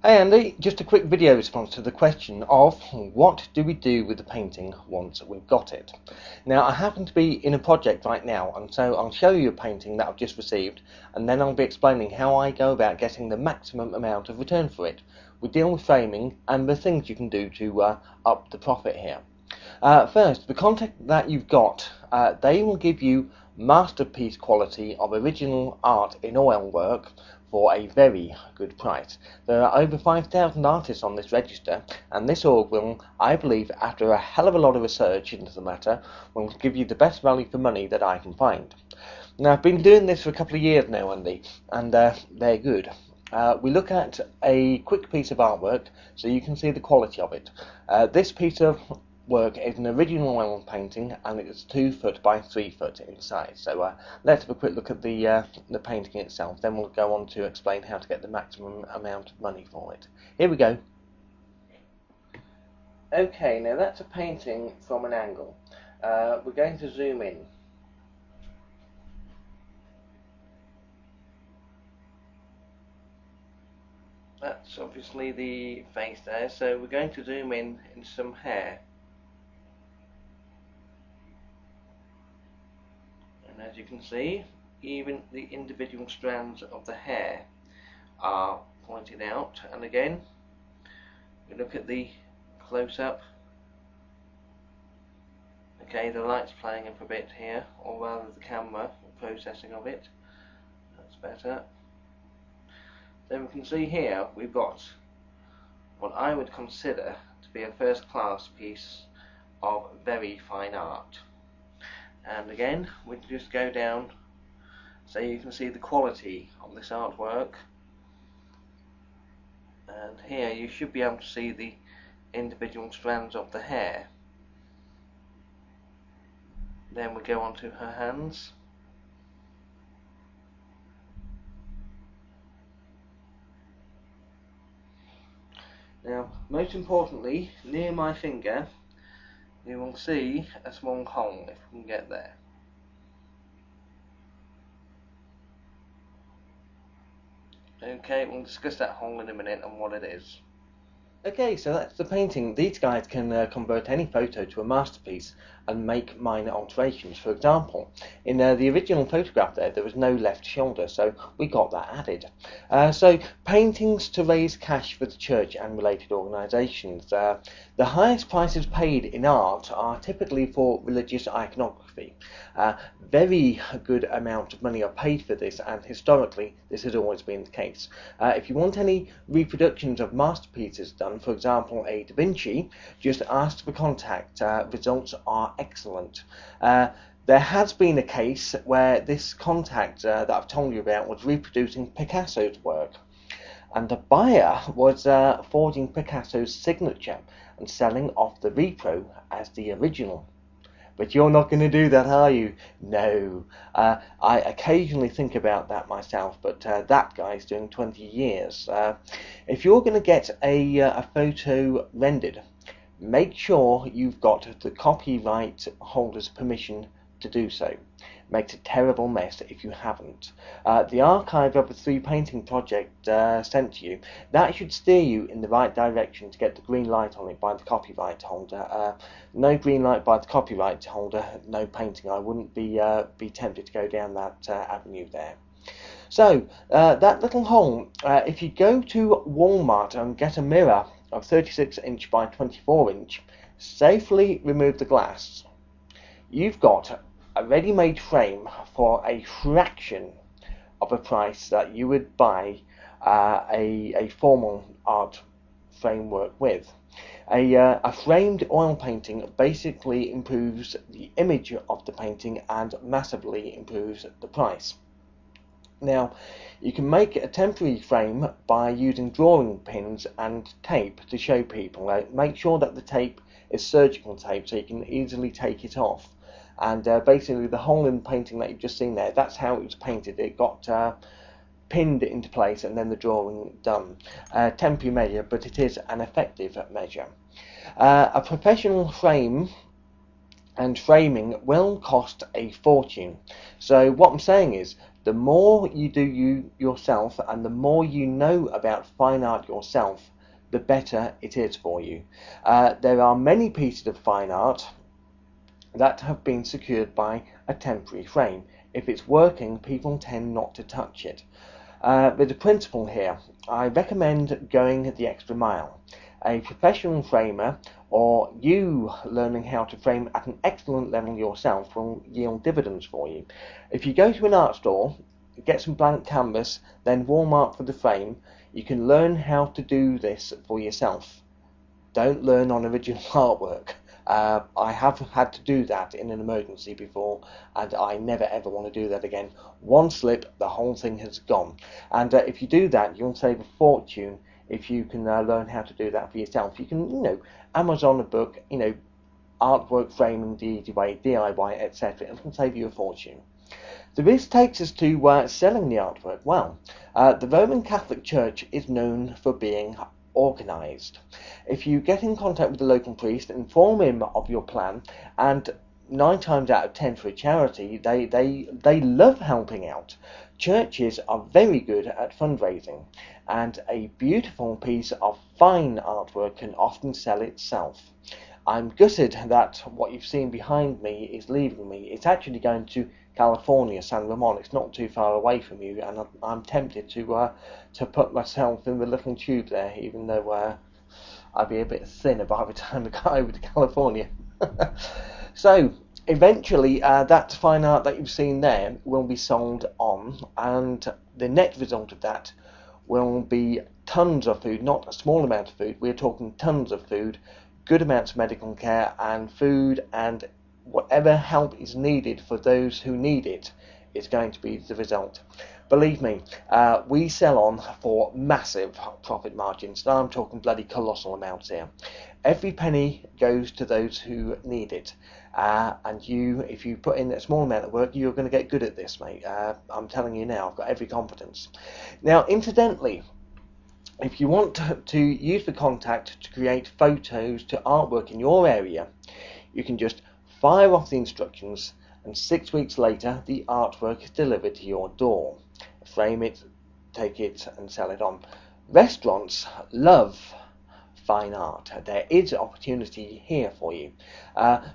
Hey Andy, just a quick video response to the question of what do we do with the painting once we've got it. Now I happen to be in a project right now, and so I'll show you a painting that I've just received, and then I'll be explaining how I go about getting the maximum amount of return for it. We deal with framing and the things you can do to up the profit here. First, the contact that you've got, they will give you masterpiece quality of original art in oil work for a very good price. There are over 5,000 artists on this register, and this org will, I believe, after a hell of a lot of research into the matter, will give you the best value for money that I can find. Now, I've been doing this for a couple of years now, Andy, and they're good. We look at a quick piece of artwork so you can see the quality of it. This piece of work is an original oil painting, and it's 2 foot by 3 foot in size. So let's have a quick look at the painting itself, then we'll go on to explain how to get the maximum amount of money for it. Here we go. Okay, now that's a painting from an angle. We're going to zoom in. That's obviously the face there, so we're going to zoom in some hair. And as you can see, even the individual strands of the hair are pointed out. And again, we look at the close-up. Okay, the light's playing up a bit here, or rather the camera processing of it. That's better. So we can see here we've got what I would consider to be a first-class piece of very fine art. And again, we just go down so you can see the quality of this artwork, and here you should be able to see the individual strands of the hair. Then we go on to her hands. Now, most importantly, near my finger you will see a small hole, if we can get there. Okay, we'll discuss that hole in a minute and what it is. Okay, so that's the painting. These guys can convert any photo to a masterpiece and make minor alterations. For example, in the original photograph there was no left shoulder, so we got that added. So paintings to raise cash for the church and related organisations. The highest prices paid in art are typically for religious iconography. Very good amount of money are paid for this, and historically this has always been the case. If you want any reproductions of masterpieces done, for example a Da Vinci, just ask for contact. Results are excellent. There has been a case where this contact that I've told you about was reproducing Picasso's work, and the buyer was forging Picasso's signature and selling off the repro as the original. But you're not going to do that, are you? No. I occasionally think about that myself, but that guy's doing 20 years. If you're going to get a photo rendered, make sure you've got the copyright holder's permission to do so. Makes a terrible mess if you haven't. The archive of the 3 painting project sent to you, that should steer you in the right direction to get the green light on it by the copyright holder. No green light by the copyright holder, no painting. I wouldn't be tempted to go down that avenue there. So that little hole, if you go to Walmart and get a mirror of 36 inch by 24 inch, safely remove the glass, you've got a ready-made frame for a fraction of a price that you would buy a formal art framework with. A framed oil painting basically improves the image of the painting and massively improves the price. Now, you can make a temporary frame by using drawing pins and tape to show people. Make sure that the tape is surgical tape so you can easily take it off. And basically the hole in the painting that you've just seen there, that's how it was painted. It got pinned into place and then the drawing done. Temporary measure, but it is an effective measure. A professional frame and framing will cost a fortune. So what I'm saying is, The more you do yourself, and the more you know about fine art yourself, the better it is for you. There are many pieces of fine art that have been secured by a temporary frame. If it's working, people tend not to touch it. With the principle here, I recommend going the extra mile. A professional framer, or you learning how to frame at an excellent level yourself, will yield dividends for you. If you go to an art store, get some blank canvas, then warm up for the frame, you can learn how to do this for yourself. Don't learn on original artwork. I have had to do that in an emergency before, and I never ever want to do that again. One slip, the whole thing has gone. And if you do that, you'll save a fortune if you can learn how to do that for yourself. You can, Amazon a book, artwork framing the easy way, DIY, etc. It can save you a fortune. So this takes us to selling the artwork. Well, the Roman Catholic Church is known for being organised. If you get in contact with the local priest, inform him of your plan, and 9 times out of 10 for a charity, they love helping out. Churches are very good at fundraising, and a beautiful piece of fine artwork can often sell itself. I'm gutted that what you've seen behind me is leaving me. It's actually going to California, San Ramon. It's not too far away from you, and I'm tempted to put myself in the little tube there, even though I'd be a bit thinner by the time I got over to California. So eventually that fine art that you've seen there will be sold on, and the net result of that will be tons of food, not a small amount of food. We're talking tons of food, good amounts of medical care and food, and whatever help is needed for those who need it is going to be the result. Believe me, we sell on for massive profit margins. Now I'm talking bloody colossal amounts here. Every penny goes to those who need it. And if you put in a small amount of work, you're going to get good at this, mate. I'm telling you now, I've got every confidence. Now, incidentally, if you want to use the contact to create photos to artwork in your area, you can just fire off the instructions, and 6 weeks later the artwork is delivered to your door. Frame it, take it and sell it on. Restaurants love fine art. There is opportunity here for you.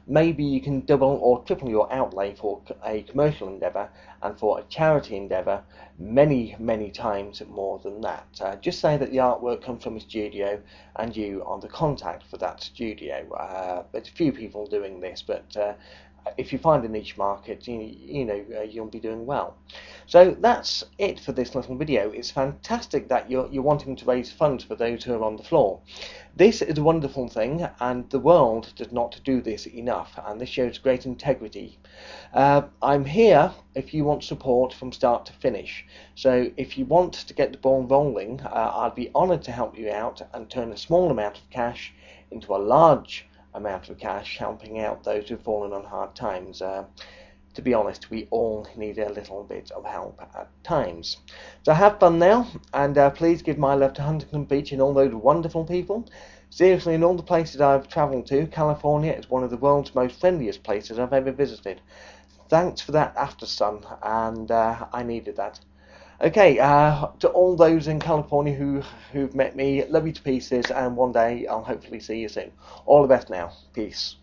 Maybe you can double or triple your outlay for a commercial endeavour, and for a charity endeavour many times more than that. Just say that the artwork comes from a studio and you are the contact for that studio. There's a few people doing this, but if you find a niche market, you'll be doing well. So that's it for this little video. It's fantastic that you're wanting to raise funds for those who are on the floor. This is a wonderful thing, and the world does not do this enough, and this shows great integrity. I'm here if you want support from start to finish. So if you want to get the ball rolling, I'd be honoured to help you out and turn a small amount of cash into a large amount of cash, helping out those who've fallen on hard times. To be honest, we all need a little bit of help at times. So have fun now, and please give my love to Huntington Beach and all those wonderful people. Seriously, in all the places I've travelled to, California is one of the world's most friendliest places I've ever visited. Thanks for that after sun, and I needed that. Okay, to all those in California who've met me, love you to pieces, and one day I'll hopefully see you soon. All the best now. Peace.